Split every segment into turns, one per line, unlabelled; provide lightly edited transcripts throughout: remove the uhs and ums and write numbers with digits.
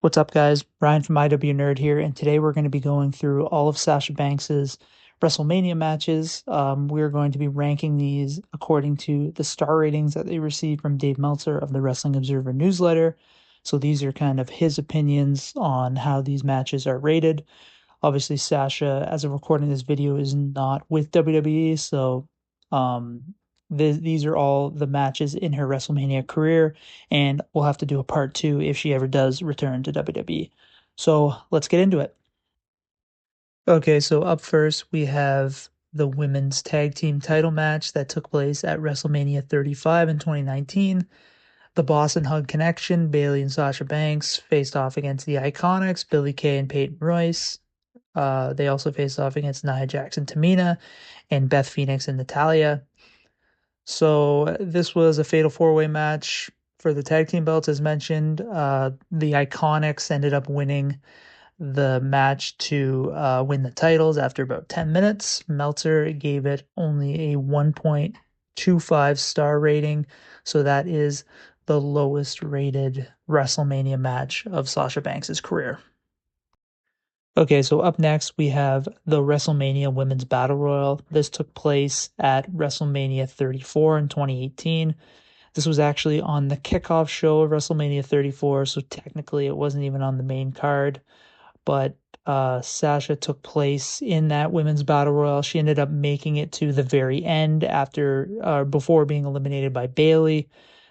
What's up, guys? Brian from IW Nerd here, and today we're going to be going through all of Sasha Banks's WrestleMania matches. We're going to be ranking these according to the star ratings that they received from Dave Meltzer of the Wrestling Observer newsletter. So these are kind of his opinions on how these matches are rated. Obviously, Sasha, as of recording this video, is not with WWE, so um, these are all the matches in her WrestleMania career, and we'll have to do a part two if she ever does return to WWE. So let's get into it. Okay, so up first we have the women's tag team title match that took place at WrestleMania 35 in 2019. The Boston Hug Connection, Bayley and Sasha Banks, faced off against the Iconics, Billie Kay and Peyton Royce. They also faced off against Nia Jax and Tamina, and Beth Phoenix and Natalya. So this was a fatal four-way match for the tag team belts, as mentioned. The Iconics ended up winning the match to win the titles after about 10 minutes. Meltzer gave it only a 1.25 star rating, so that is the lowest rated WrestleMania match of Sasha Banks' career. Okay, so up next we have the WrestleMania Women's Battle Royal. This took place at WrestleMania 34 in 2018. This was actually on the kickoff show of WrestleMania 34, so technically it wasn't even on the main card. But Sasha took place in that Women's Battle Royal. She ended up making it to the very end before being eliminated by Bayley.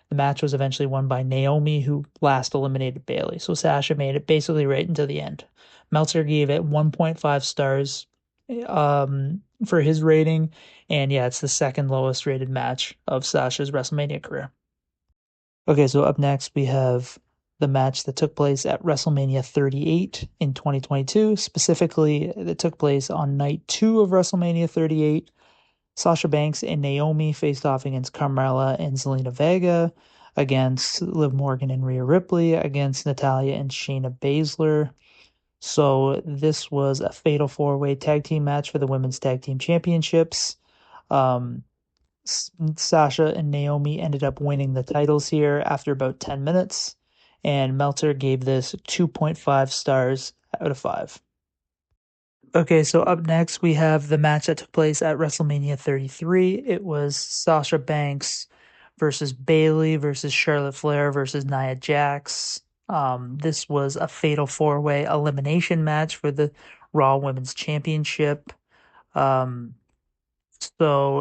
The match was eventually won by Naomi, who last eliminated Bayley. So Sasha made it basically right until the end. Meltzer gave it 1.5 stars for his rating. And yeah, it's the second lowest rated match of Sasha's WrestleMania career. Okay, so up next we have the match that took place at WrestleMania 38 in 2022. Specifically, it took place on night 2 of WrestleMania 38. Sasha Banks and Naomi faced off against Carmella and Zelina Vega, against Liv Morgan and Rhea Ripley, against Natalya and Shayna Baszler. So this was a fatal four-way tag team match for the Women's Tag Team Championships. Sasha and Naomi ended up winning the titles here after about 10 minutes, and Meltzer gave this 2.5 stars out of 5. Okay, so up next we have the match that took place at WrestleMania 33. It was Sasha Banks versus Bayley versus Charlotte Flair versus Nia Jax. This was a fatal four-way elimination match for the Raw Women's Championship. So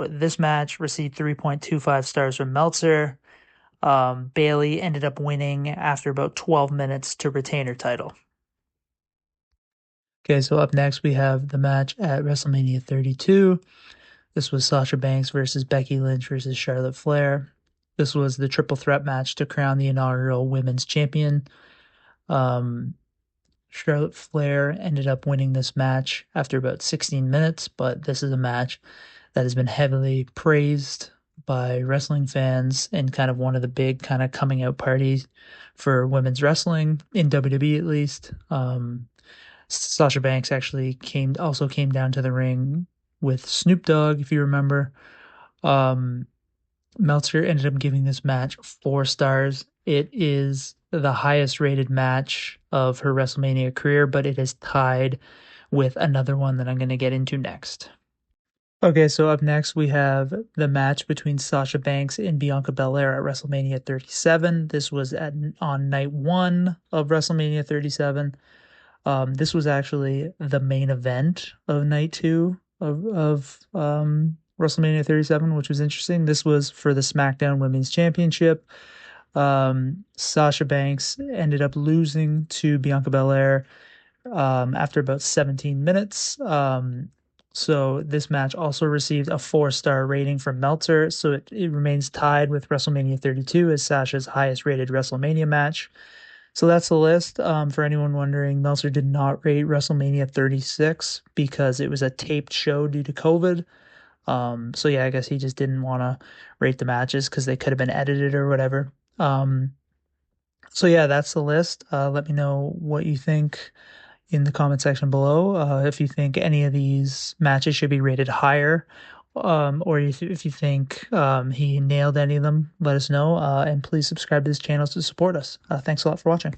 this match received 3.25 stars from Meltzer. Bayley ended up winning after about 12 minutes to retain her title. Okay, so up next we have the match at WrestleMania 32. This was Sasha Banks versus Becky Lynch versus Charlotte Flair. This was the triple threat match to crown the inaugural women's champion. Charlotte Flair ended up winning this match after about 16 minutes, but this is a match that has been heavily praised by wrestling fans and kind of one of the big kind of coming out parties for women's wrestling in WWE at least. Sasha Banks actually came down to the ring with Snoop Dogg, if you remember. Meltzer ended up giving this match 4 stars. It is the highest rated match of her WrestleMania career, but it is tied with another one that I'm going to get into next. Okay, so up next we have the match between Sasha Banks and Bianca Belair at WrestleMania 37. This was on night 1 of WrestleMania 37. This was actually the main event of night 2 of WrestleMania 37, which was interesting. This was for the SmackDown Women's Championship. Sasha Banks ended up losing to Bianca Belair after about 17 minutes. So this match also received a 4-star rating from Meltzer, so it remains tied with WrestleMania 32 as Sasha's highest rated WrestleMania match. So that's the list. For anyone wondering, Meltzer did not rate WrestleMania 36 because it was a taped show due to COVID. So yeah, I guess he just didn't want to rate the matches because they could have been edited or whatever. So yeah, that's the list. Let me know what you think in the comment section below. If you think any of these matches should be rated higher, or if you think he nailed any of them, let us know. And please subscribe to this channel to support us. Thanks a lot for watching.